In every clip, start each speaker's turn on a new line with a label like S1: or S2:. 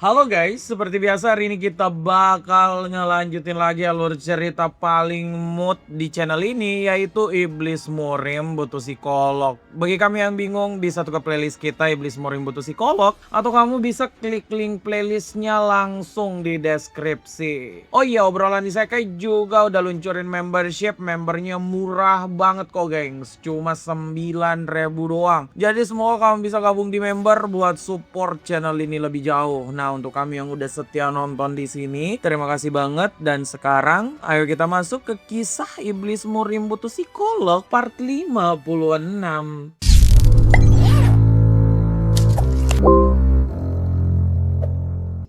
S1: Halo guys, seperti biasa hari ini kita bakal ngelanjutin lagi alur cerita paling mood di channel ini, yaitu Iblis Murim Butuh Psikolog. Bagi kami yang bingung, bisa tuh ke playlist kita Iblis Murim Butuh Psikolog, atau kamu bisa klik link playlistnya langsung di deskripsi. Oh iya, obrolan Isekai juga udah luncurin membership, membernya murah banget kok gengs, cuma 9.000 doang. Jadi semoga kamu bisa gabung di member buat support channel ini lebih jauh. Nah, untuk kami yang udah setia nonton di sini, terima kasih banget. Dan sekarang ayo kita masuk ke kisah Iblis Murim Butuh Psikolog part 56.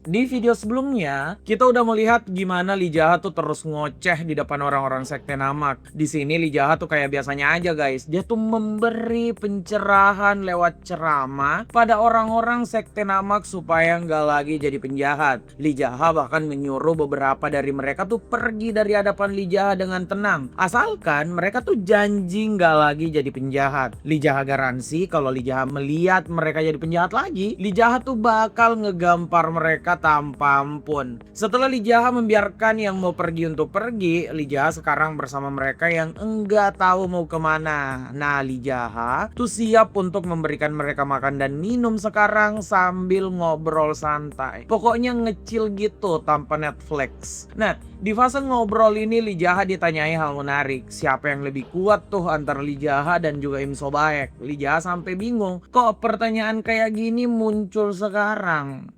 S1: Di video sebelumnya, kita udah melihat gimana Lee Jaha tuh terus ngoceh di depan orang-orang Sekte Namak. Di sini Lee Jaha tuh kayak biasanya aja guys. Dia tuh memberi pencerahan lewat ceramah pada orang-orang Sekte Namak supaya nggak lagi jadi penjahat. Lee Jaha bahkan menyuruh beberapa dari mereka tuh pergi dari hadapan Lee Jaha dengan tenang. Asalkan mereka tuh janji nggak lagi jadi penjahat. Lee Jaha garansi kalau Lee Jaha melihat mereka jadi penjahat lagi, Lee Jaha tuh bakal ngegampar mereka tanpa ampun. Setelah Lee Jaha membiarkan yang mau pergi untuk pergi, Lee Jaha sekarang bersama mereka yang enggak tahu mau kemana. Nah, Lee Jaha tuh siap untuk memberikan mereka makan dan minum sekarang sambil ngobrol santai. Pokoknya ngecil gitu tanpa Netflix. Nah, di fase ngobrol ini Lee Jaha ditanyai hal menarik. Siapa yang lebih kuat tuh antara Lee Jaha dan juga Im Sobaek? Lee Jaha sampai bingung. Kok pertanyaan kayak gini muncul sekarang?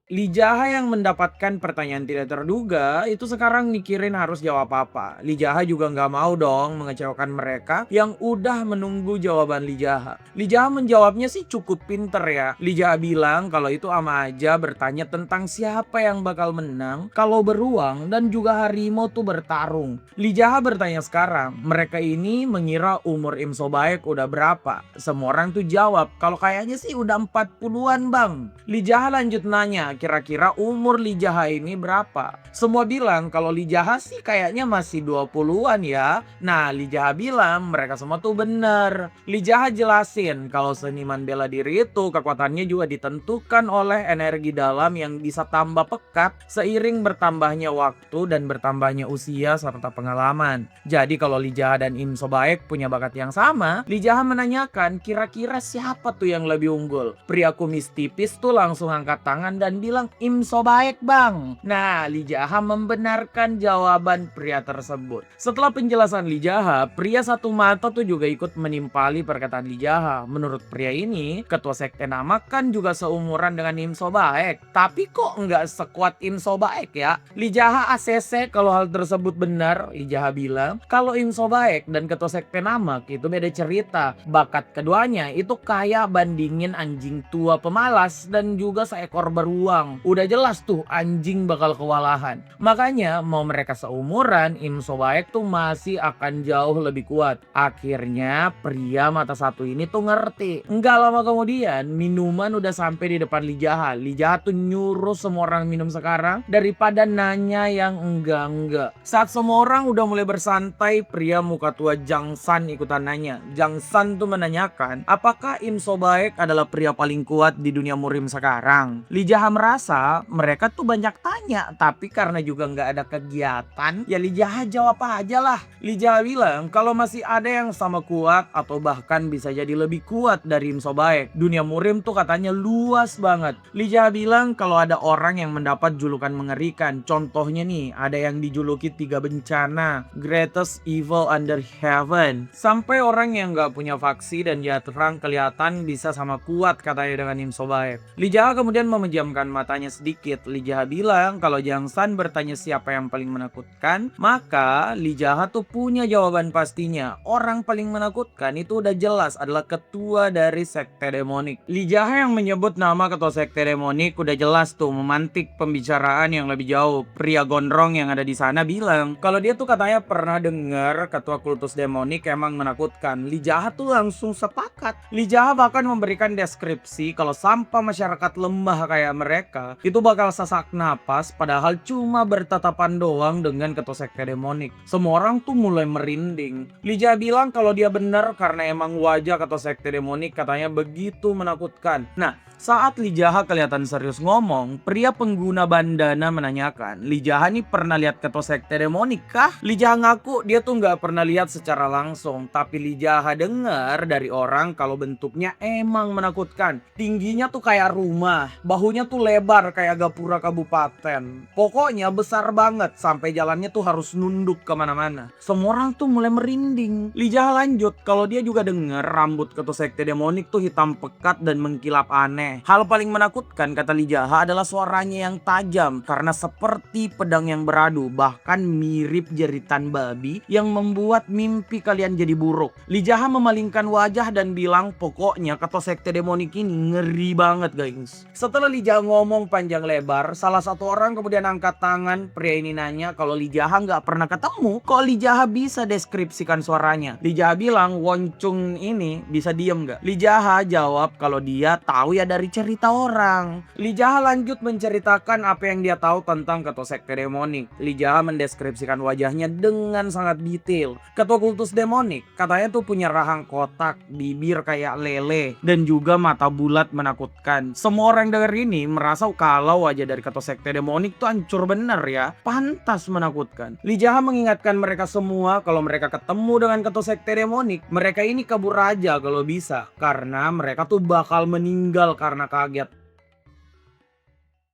S1: Lee Jaha yang mendapatkan pertanyaan tidak terduga itu sekarang mikirin harus jawab apa. Lee Jaha juga nggak mau dong mengecewakan mereka yang udah menunggu jawaban Lee Jaha. Lee Jaha menjawabnya sih cukup pinter ya. Lee Jaha bilang kalau itu ama aja bertanya tentang siapa yang bakal menang kalau beruang dan juga harimau tuh bertarung. Lee Jaha bertanya sekarang, mereka ini mengira umur Im Sobaek udah berapa? Semua orang tuh jawab kalau kayaknya sih udah 40-an bang. Lee Jaha lanjut nanya, kira-kira umur Lee Jaha ini berapa? Semua bilang kalau Lee Jaha sih kayaknya masih 20-an ya. Nah, Lee Jaha bilang mereka semua tuh bener. Lee Jaha jelasin kalau seniman bela diri itu kekuatannya juga ditentukan oleh energi dalam yang bisa tambah pekat seiring bertambahnya waktu dan bertambahnya usia serta pengalaman. Jadi kalau Lee Jaha dan Im Sobaek punya bakat yang sama, Lee Jaha menanyakan kira-kira siapa tuh yang lebih unggul. Pria kumis tipis tuh langsung angkat tangan dan bilang Im Sobaek bang. Nah, Lee Jaha membenarkan jawaban pria tersebut. Setelah penjelasan Lee Jaha, pria satu mata tuh juga ikut menimpali perkataan Lee Jaha. Menurut pria ini, ketua sekte Namak kan juga seumuran dengan Im Sobaek. Tapi kok nggak sekuat Im Sobaek ya? Lee Jaha ACC kalau hal tersebut benar. Lee Jaha bilang kalau Im Sobaek dan ketua sekte Namak itu beda cerita. Bakat keduanya itu kayak bandingin anjing tua pemalas dan juga seekor beruang. Udah jelas tuh anjing bakal kewalahan. Makanya mau mereka seumuran, Im Sobaek tuh masih akan jauh lebih kuat. Akhirnya pria mata satu ini tuh ngerti. Enggak lama kemudian minuman udah sampai di depan Lee Jaha. Lee Jaha tuh nyuruh semua orang minum sekarang daripada nanya yang enggak-enggak. Saat semua orang udah mulai bersantai, pria muka tua Jang San ikutan nanya. Jang San tuh menanyakan apakah Im Sobaek adalah pria paling kuat di dunia murim sekarang. Lee Jaha merasa mereka tuh banyak tanya, tapi karena juga nggak ada kegiatan, ya Lee Jaha jawab aja lah. Lee Jaha bilang kalau masih ada yang sama kuat atau bahkan bisa jadi lebih kuat dari Im Sobaek. Dunia murim tuh katanya luas banget. Lee Jaha bilang kalau ada orang yang mendapat julukan mengerikan. Contohnya nih, ada yang dijuluki 3 bencana, greatest evil under heaven. Sampai orang yang nggak punya faksi dan dia terang kelihatan bisa sama kuat katanya dengan Im Sobaek. Lee Jaha kemudian memejamkan matanya sedikit. Lee Jaha bilang kalau Jang San bertanya siapa yang paling menakutkan, maka Lee Jaha tuh punya jawaban pastinya. Orang paling menakutkan itu udah jelas adalah ketua dari sekte demonik. Lee Jaha yang menyebut nama ketua sekte demonik udah jelas tuh memantik pembicaraan yang lebih jauh. Pria gondrong yang ada di sana bilang kalau dia tuh katanya pernah dengar ketua kultus demonik emang menakutkan. Lee Jaha tuh langsung sepakat. Lee Jaha bahkan memberikan deskripsi kalau sampah masyarakat lemah kayak mereka mereka itu bakal sesak napas padahal cuma bertatapan doang dengan ketua sekte demonik. Semua orang tuh mulai merinding. Lijah bilang kalau dia bener karena emang wajah ketua sekte demonik katanya begitu menakutkan. Nah, saat Lijaha kelihatan serius ngomong, pria pengguna bandana menanyakan, Lijaha nih pernah lihat ketua sekte demonik kah? Lijaha ngaku dia tuh nggak pernah lihat secara langsung, tapi Lijaha dengar dari orang kalau bentuknya emang menakutkan. Tingginya tuh kayak rumah, bahunya tuh lebar kayak gapura kabupaten. Pokoknya besar banget sampai jalannya tuh harus nunduk kemana-mana. Semua orang tuh mulai merinding. Lijaha lanjut kalau dia juga dengar rambut ketua sekte demonik tuh hitam pekat dan mengkilap aneh. Hal paling menakutkan kata Lijaha adalah suaranya yang tajam karena seperti pedang yang beradu, bahkan mirip jeritan babi yang membuat mimpi kalian jadi buruk. Lijaha memalingkan wajah dan bilang pokoknya ketua sekte demonik ini ngeri banget guys. Setelah Lijaha ngomong panjang lebar, salah satu orang kemudian angkat tangan. Pria ini nanya kalau Lijaha nggak pernah ketemu, kok Lijaha bisa deskripsikan suaranya. Lijaha bilang Woncung ini bisa diem nggak? Lijaha jawab kalau dia tahu ya dari cerita orang. Lijaha lanjut menceritakan apa yang dia tahu tentang ketua sekte demonik. Lijaha mendeskripsikan wajahnya dengan sangat detail. Ketua kultus demonik katanya tuh punya rahang kotak, bibir kayak lele, dan juga mata bulat menakutkan. Semua orang denger ini merasa kalau wajah dari ketua sekte demonik tuh hancur bener ya, pantas menakutkan. Lijaha mengingatkan mereka semua kalau mereka ketemu dengan ketua sekte demonik, mereka ini kabur aja kalau bisa, karena mereka tuh bakal meninggal karena kaget.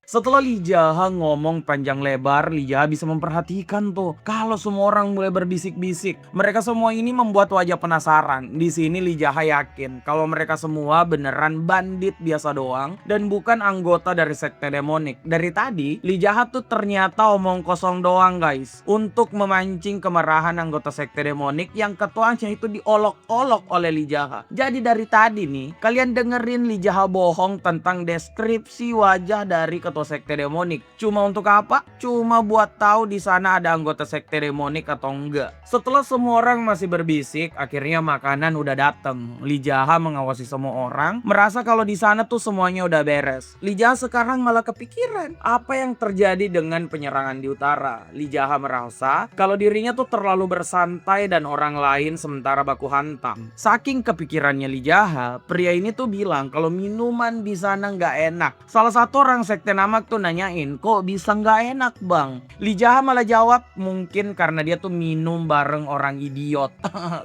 S1: Setelah Lijaha ngomong panjang lebar, Lijaha bisa memperhatikan tuh kalau semua orang mulai berbisik-bisik. Mereka semua ini membuat wajah penasaran. Di sini Lijaha yakin kalau mereka semua beneran bandit biasa doang dan bukan anggota dari sekte demonik. Dari tadi Lijaha tuh ternyata omong kosong doang guys, untuk memancing kemarahan anggota sekte demonik yang ketuanya itu diolok-olok oleh Lijaha. Jadi dari tadi nih kalian dengerin Lijaha bohong tentang deskripsi wajah dari ketua sekte demonik. Cuma untuk apa? Cuma buat tahu di sana ada anggota sekte demonik atau enggak. Setelah semua orang masih berbisik, akhirnya makanan udah dateng. Lijaha mengawasi semua orang, merasa kalau di sana tuh semuanya udah beres. Lijaha sekarang malah kepikiran apa yang terjadi dengan penyerangan di utara. Lijaha merasa kalau dirinya tuh terlalu bersantai dan orang lain sementara baku hantam. Saking kepikirannya Lijaha, pria ini tuh bilang kalau minuman di sana nggak enak. Salah satu orang sekte Namak tuh nanyain, kok bisa nggak enak bang? Lijaha malah jawab, mungkin karena dia tuh minum bareng orang idiot.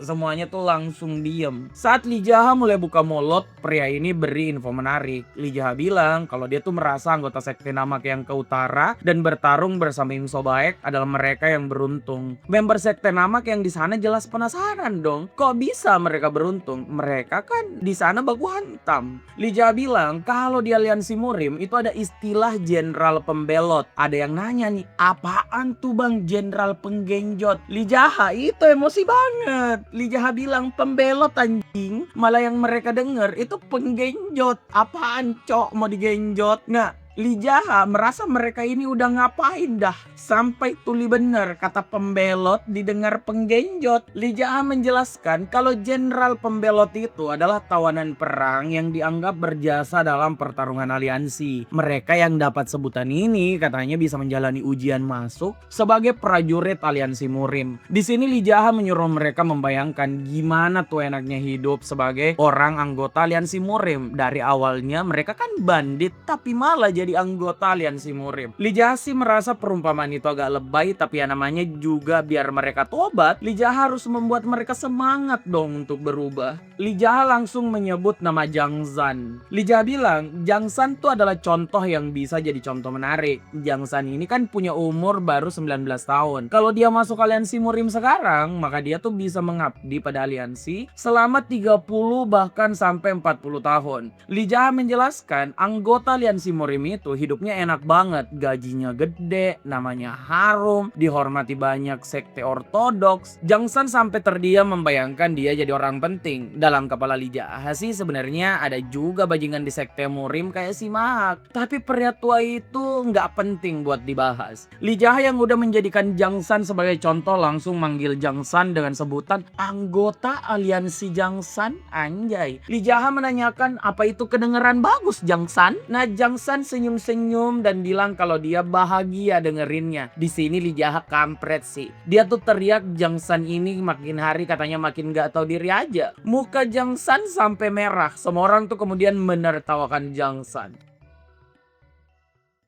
S1: Semuanya tuh langsung diem. Saat Lijaha mulai buka mulut, pria ini beri info menarik. Lijaha bilang kalau dia tuh merasa anggota sekte Namak yang ke utara dan bertarung bersama Imso Baek adalah mereka yang beruntung. Member sekte Namak yang di sana jelas penasaran dong, kok bisa mereka beruntung? Mereka kan di sana baku hantam. Lijaha bilang kalau di aliansi Murim itu ada istilah jenderal pembelot. Ada yang nanya nih, apaan tuh bang jenderal penggenjot? Lijaha itu emosi banget. Lijaha bilang pembelot anjing. Malah yang mereka denger itu penggenjot. Apaan cok mau digenjot? Nggak. Lijaha merasa mereka ini udah ngapain dah sampai tuli bener kata pembelot didengar penggenjot. Lijaha menjelaskan kalau jenderal pembelot itu adalah tawanan perang yang dianggap berjasa dalam pertarungan aliansi. Mereka yang dapat sebutan ini katanya bisa menjalani ujian masuk sebagai prajurit aliansi Murim. Di sini Lijaha menyuruh mereka membayangkan gimana tuh enaknya hidup sebagai orang anggota aliansi Murim. Dari awalnya mereka kan bandit tapi malah jadi anggota aliansi Murim. Lijaha sih merasa perumpamaan itu agak lebay, tapi ya namanya juga biar mereka tobat. Lijaha harus membuat mereka semangat dong untuk berubah. Lijaha langsung menyebut nama Jangsan. Lijaha bilang Jangsan tuh adalah contoh yang bisa jadi contoh menarik. Jangsan ini kan punya umur baru 19 tahun. Kalau dia masuk aliansi Murim sekarang, maka dia tuh bisa mengabdi pada aliansi selama 30 bahkan sampai 40 tahun. Lijaha menjelaskan anggota aliansi Murim itu hidupnya enak banget, gajinya gede, namanya harum, dihormati banyak sekte ortodoks. Jangsan sampai terdiam membayangkan dia jadi orang penting. Dalam kepala Lijaha sih sebenarnya ada juga bajingan di sekte Murim kayak si Mahak, tapi pria tua itu nggak penting buat dibahas. Lijaha yang udah menjadikan Jangsan sebagai contoh langsung manggil Jangsan dengan sebutan anggota aliansi Jangsan. Anjay. Lijaha menanyakan apa itu kedengeran bagus Jangsan? Nah Jangsan senyum senyum-senyum dan bilang kalau dia bahagia dengerinnya. Di sini Lee Jaha kampret sih. Dia tuh teriak Jang San ini makin hari katanya makin gak tahu diri aja. Muka Jang San sampai merah. Semua orang tuh kemudian menertawakan Jang San.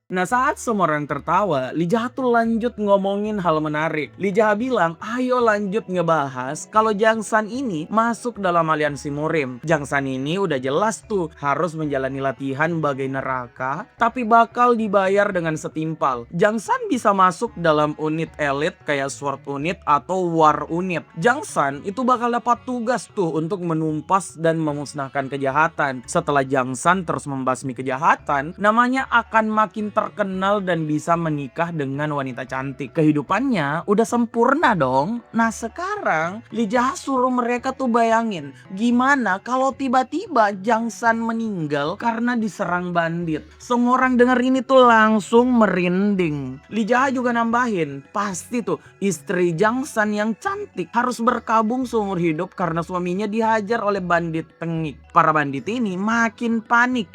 S1: Nah, saat semua orang tertawa, Lee Jaha tuh lanjut ngomongin hal menarik. Lee Jaha bilang, ayo lanjut ngebahas kalau Jang San ini masuk dalam aliansi Murim. Jang San ini udah jelas tuh harus menjalani latihan bagai neraka, tapi bakal dibayar dengan setimpal. Jang San bisa masuk dalam unit elit kayak Sword Unit atau War Unit. Jang San itu bakal dapat tugas tuh untuk menumpas dan memusnahkan kejahatan. Setelah Jang San terus membasmi kejahatan, namanya akan makin terkenal dan bisa menikah dengan wanita cantik. Kehidupannya udah sempurna dong. Nah sekarang Lee Jaha suruh mereka tuh bayangin gimana kalau tiba-tiba Jang San meninggal karena diserang bandit. Semua orang denger ini tuh langsung merinding. Lee Jaha juga nambahin, pasti tuh istri Jang San yang cantik harus berkabung seumur hidup karena suaminya dihajar oleh bandit tengik. Para bandit ini makin panik.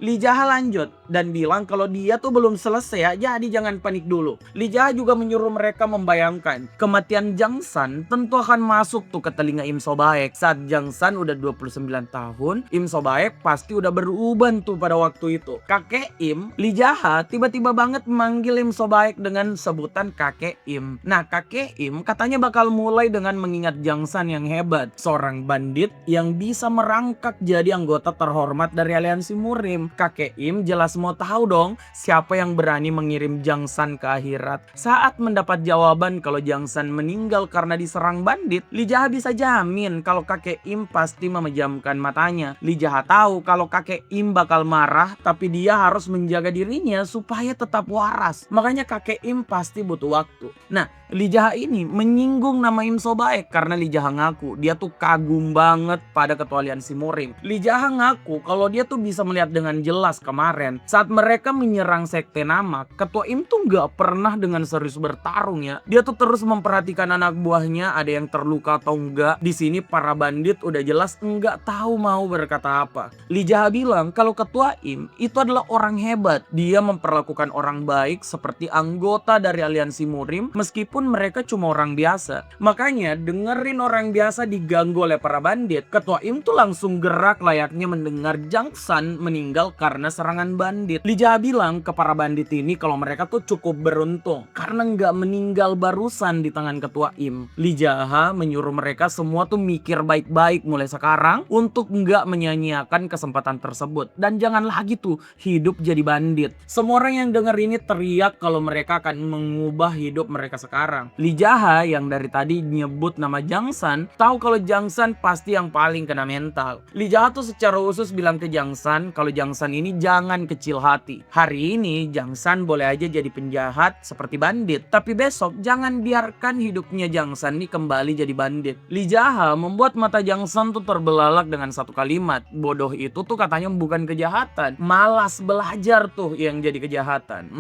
S1: Lee Jaha lanjut dan bilang kalau dia tuh belum selesai ya, jadi jangan panik dulu. Lee Jaha juga menyuruh mereka membayangkan kematian Jang San tentu akan masuk tuh ke telinga Im So Baek. Saat Jang San udah 29 tahun, Im So Baek pasti udah beruban tuh pada waktu itu. Kakek Im, Lee Jaha tiba-tiba banget memanggil Im So Baek dengan sebutan kakek Im. Nah kakek Im katanya bakal mulai dengan mengingat Jang San yang hebat, seorang bandit yang bisa merangkak jadi anggota terhormat dari aliansi Murim. Kakek Im jelas mau tahu dong siapa yang berani mengirim Jang San ke akhirat. Saat mendapat jawaban kalau Jang San meninggal karena diserang bandit, Lee Jaha bisa jamin kalau kakek Im pasti memejamkan matanya. Lee Jaha tahu kalau kakek Im bakal marah, tapi dia harus menjaga dirinya supaya tetap waras. Makanya kakek Im pasti butuh waktu. Nah, Lee Jaha ini menyinggung nama Im So Baek karena Lee Jaha ngaku dia tuh kagum banget pada ketua aliansi Murim. Lee Jaha ngaku kalau dia tuh bisa melihat dengan jelas kemarin saat mereka menyerang sekte Namak, ketua Im tuh gak pernah dengan serius bertarung ya. Dia tuh terus memperhatikan anak buahnya ada yang terluka atau enggak. Di sini para bandit udah jelas enggak tahu mau berkata apa. Lee Jaha bilang kalau ketua Im itu adalah orang hebat. Dia memperlakukan orang baik seperti anggota dari aliansi Murim meskipun mereka cuma orang biasa. Makanya dengerin orang biasa diganggu oleh para bandit, ketua Im tuh langsung gerak layaknya mendengar Jang San meninggal karena serangan bandit. Lee Jaha bilang ke para bandit ini kalau mereka tuh cukup beruntung karena nggak meninggal barusan di tangan ketua Im. Lee Jaha menyuruh mereka semua tuh mikir baik-baik mulai sekarang untuk nggak menyia-nyiakan kesempatan tersebut dan jangan lagi tuh hidup jadi bandit. Semua orang yang denger ini teriak kalau mereka akan mengubah hidup mereka sekarang. Lee Jaha yang dari tadi nyebut nama Jang San tahu kalau Jang San pasti yang paling kena mental. Lee Jaha tuh secara khusus bilang ke Jang San kalau Jang San ini jangan kecil hati. Hari ini Jang San boleh aja jadi penjahat seperti bandit, tapi besok jangan biarkan hidupnya Jang San ini kembali jadi bandit. Lee Jaha membuat mata Jang San tuh terbelalak dengan satu kalimat, bodoh itu tuh katanya bukan kejahatan, malas belajar tuh yang jadi kejahatan.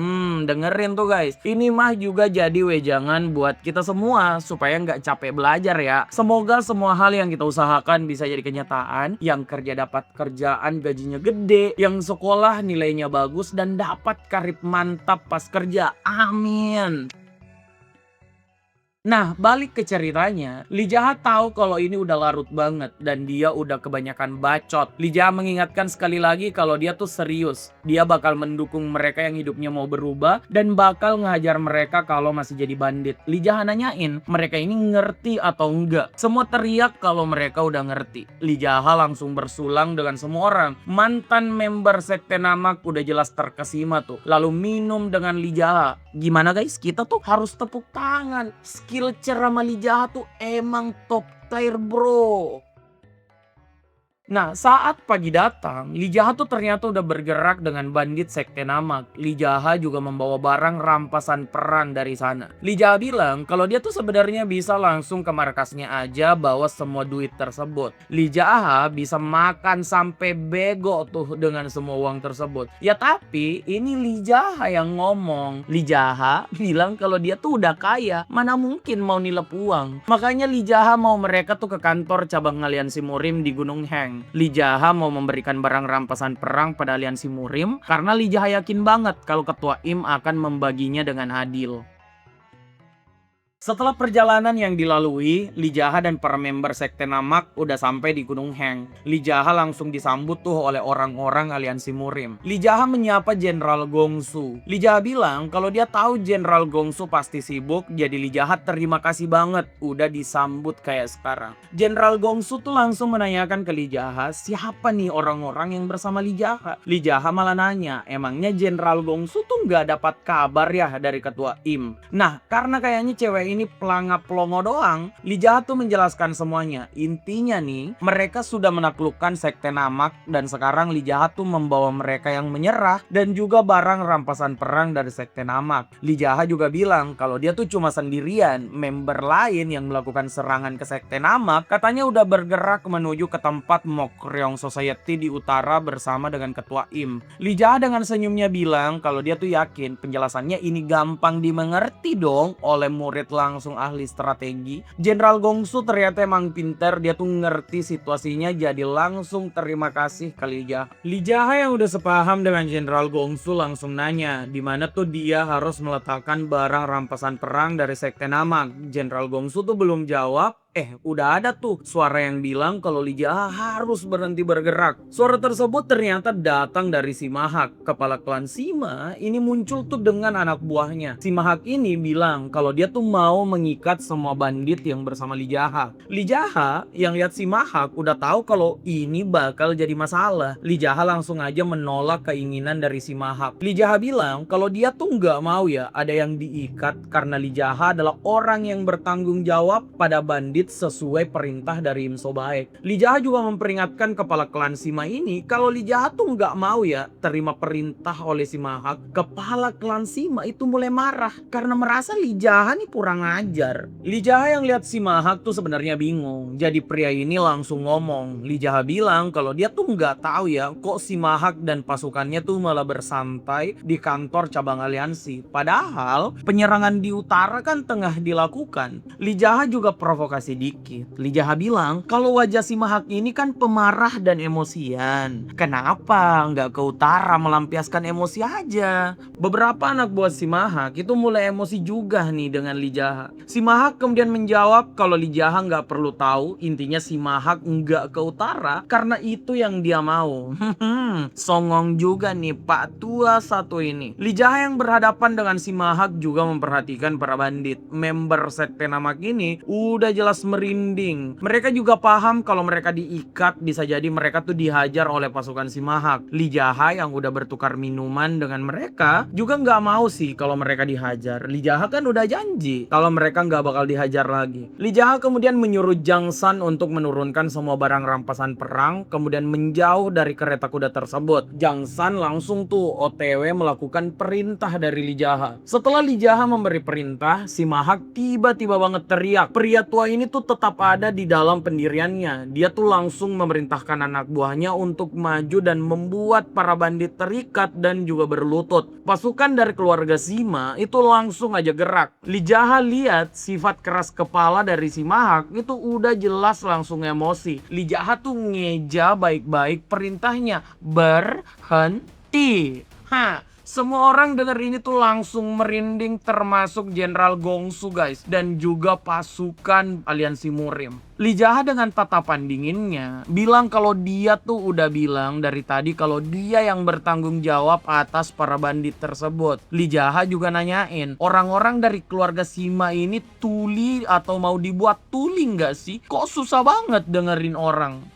S1: Dengerin tuh guys, ini mah juga jadi wejangan buat kita semua supaya nggak capek belajar ya. Semoga semua hal yang kita usahakan bisa jadi kenyataan, yang kerja dapat kerjaan gajinya gede, yang sekolah nilainya bagus dan dapat karib mantap pas kerja. Amin. Nah, balik ke ceritanya, Lee Jaha tahu kalau ini udah larut banget dan dia udah kebanyakan bacot. Lee Jaha mengingatkan sekali lagi kalau dia tuh serius. Dia bakal mendukung mereka yang hidupnya mau berubah dan bakal ngajar mereka kalau masih jadi bandit. Lee Jaha nanyain, mereka ini ngerti atau enggak? Semua teriak kalau mereka udah ngerti. Lee Jaha langsung bersulang dengan semua orang. Mantan member sekte Namak udah jelas terkesima tuh. Lalu minum dengan Lee Jaha. Gimana guys? Kita tuh harus tepuk tangan. Skill ceramah Lee Jaha tuh emang top tier bro. Nah, saat pagi datang, Lee Jaha tuh ternyata udah bergerak dengan bandit sekte Namak. Lee Jaha juga membawa barang rampasan perang dari sana. Lee Jaha bilang kalau dia tuh sebenarnya bisa langsung ke markasnya aja bawa semua duit tersebut. Lee Jaha bisa makan sampai bego tuh dengan semua uang tersebut. Ya tapi ini Lee Jaha yang ngomong. Lee Jaha bilang kalau dia tuh udah kaya, mana mungkin mau nilep uang. Makanya Lee Jaha mau mereka tuh ke kantor cabang aliansi Murim di Gunung Heng. Heng. Lee Jaha mau memberikan barang rampasan perang pada aliansi Murim karena Lee Jaha yakin banget kalau ketua Im akan membaginya dengan adil. Setelah perjalanan yang dilalui, Lee Jaha dan para member Sekte Namak udah sampai di Gunung Heng. Lee Jaha langsung disambut tuh oleh orang-orang aliansi Murim. Lee Jaha menyapa Jenderal Gongsu. Lee Jaha bilang kalau dia tahu Jenderal Gongsu pasti sibuk, jadi Lee Jaha terima kasih banget udah disambut kayak sekarang. Jenderal Gongsu tuh langsung menanyakan ke Lee Jaha, siapa nih orang-orang yang bersama Lee Jaha? Lee Jaha malah nanya, emangnya Jenderal Gongsu tuh nggak dapat kabar ya dari ketua Im? Nah, karena kayaknya cewek ini pelangap pelongo doang, Lee Jaha tuh menjelaskan semuanya. Intinya nih, mereka sudah menaklukkan Sekte Namak dan sekarang Lee Jaha tuh membawa mereka yang menyerah dan juga barang rampasan perang dari Sekte Namak. Lee Jaha juga bilang kalau dia tuh cuma sendirian, member lain yang melakukan serangan ke Sekte Namak katanya udah bergerak menuju ke tempat Mokryong Society di utara bersama dengan ketua Im. Lee Jaha dengan senyumnya bilang kalau dia tuh yakin penjelasannya ini gampang dimengerti dong oleh murid langsung ahli strategi. Jenderal Gongsu ternyata emang pinter, dia tuh ngerti situasinya jadi langsung terima kasih ke Lee Jaha. Lee Jaha yang udah sepaham dengan Jenderal Gongsu langsung nanya di mana tuh dia harus meletakkan barang rampasan perang dari Sekte Namak. Jenderal Gongsu tuh belum jawab. Udah ada tuh suara yang bilang kalau Lee Jaha harus berhenti bergerak. Suara tersebut ternyata datang dari Simahak. Kepala klan Sima ini muncul tuh dengan anak buahnya. Simahak ini bilang kalau dia tuh mau mengikat semua bandit yang bersama Lee Jaha. Lee Jaha yang lihat Simahak udah tahu kalau ini bakal jadi masalah. Lee Jaha langsung aja menolak keinginan dari Simahak. Lee Jaha bilang kalau dia tuh nggak mau ya ada yang diikat karena Lee Jaha adalah orang yang bertanggung jawab pada bandit sesuai perintah dari Im Sobaek. Lee Jaha juga memperingatkan kepala klan Sima ini kalau Lee Jaha tuh nggak mau ya terima perintah oleh Simahak. Kepala klan Sima itu mulai marah karena merasa Lee Jaha nih kurang ajar. Lee Jaha yang lihat Simahak tuh sebenarnya bingung. Jadi pria ini langsung ngomong. Lee Jaha bilang kalau dia tuh nggak tahu ya kok Simahak dan pasukannya tuh malah bersantai di kantor cabang aliansi. Padahal penyerangan di utara kan tengah dilakukan. Lee Jaha juga provokasi dikit. Lee Jaha bilang kalau wajah Simahak ini kan pemarah dan emosian. Kenapa nggak ke utara melampiaskan emosi aja? Beberapa anak buah Simahak itu mulai emosi juga nih dengan Lee Jaha. Simahak kemudian menjawab kalau Lee Jaha nggak perlu tahu, intinya Simahak nggak ke utara karena itu yang dia mau. Songong juga nih Pak Tua satu ini. Lee Jaha yang berhadapan dengan Simahak juga memperhatikan para bandit. Member Sekte Namak ini udah jelas merinding. Mereka juga paham kalau mereka diikat bisa jadi mereka tuh dihajar oleh pasukan Simahak. Lee Jaha yang udah bertukar minuman dengan mereka juga nggak mau sih kalau mereka dihajar. Lee Jaha kan udah janji kalau mereka nggak bakal dihajar lagi. Lee Jaha kemudian menyuruh Jang San untuk menurunkan semua barang rampasan perang kemudian menjauh dari kereta kuda tersebut. Jang San langsung tuh OTW melakukan perintah dari Lee Jaha. Setelah Lee Jaha memberi perintah, Simahak tiba-tiba banget teriak. Pria tua ini tuh tetap ada di dalam pendiriannya. Dia tuh langsung memerintahkan anak buahnya untuk maju dan membuat para bandit terikat dan juga berlutut. Pasukan dari keluarga Sima itu langsung aja gerak. Lee Jaha lihat sifat keras kepala dari Simahak itu udah jelas langsung emosi. Lee Jaha tuh ngeja baik-baik perintahnya, berhenti. Semua orang denger ini tuh langsung merinding termasuk Jenderal Gongsu guys dan juga pasukan aliansi Murim. Lee Jaha dengan tatapan dinginnya bilang kalau dia tuh udah bilang dari tadi kalau dia yang bertanggung jawab atas para bandit tersebut. Lee Jaha juga nanyain orang-orang dari keluarga Sima ini tuli atau mau dibuat tuli nggak sih? Kok susah banget dengerin orang?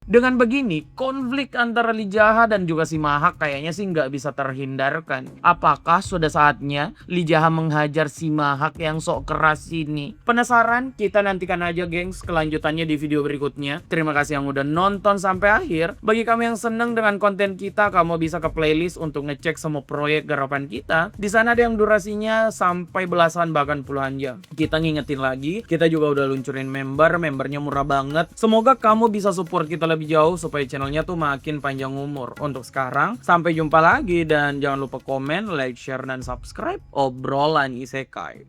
S1: Dengan begini, konflik antara Lee Jaha dan juga Simahak kayaknya sih nggak bisa terhindarkan. Apakah sudah saatnya Lee Jaha menghajar Simahak yang sok keras ini? Penasaran? Kita nantikan aja gengs kelanjutannya di video berikutnya. Terima kasih yang udah nonton sampai akhir. Bagi kamu yang seneng dengan konten kita, kamu bisa ke playlist untuk ngecek semua proyek garapan kita. Di sana ada yang durasinya sampai belasan bahkan puluhan jam. Kita ngingetin lagi, kita juga udah luncurin membernya murah banget. Semoga kamu bisa support kita lebih jauh supaya channelnya tuh makin panjang umur. Untuk sekarang, sampai jumpa lagi dan jangan lupa komen, like, share, dan subscribe obrolan isekai.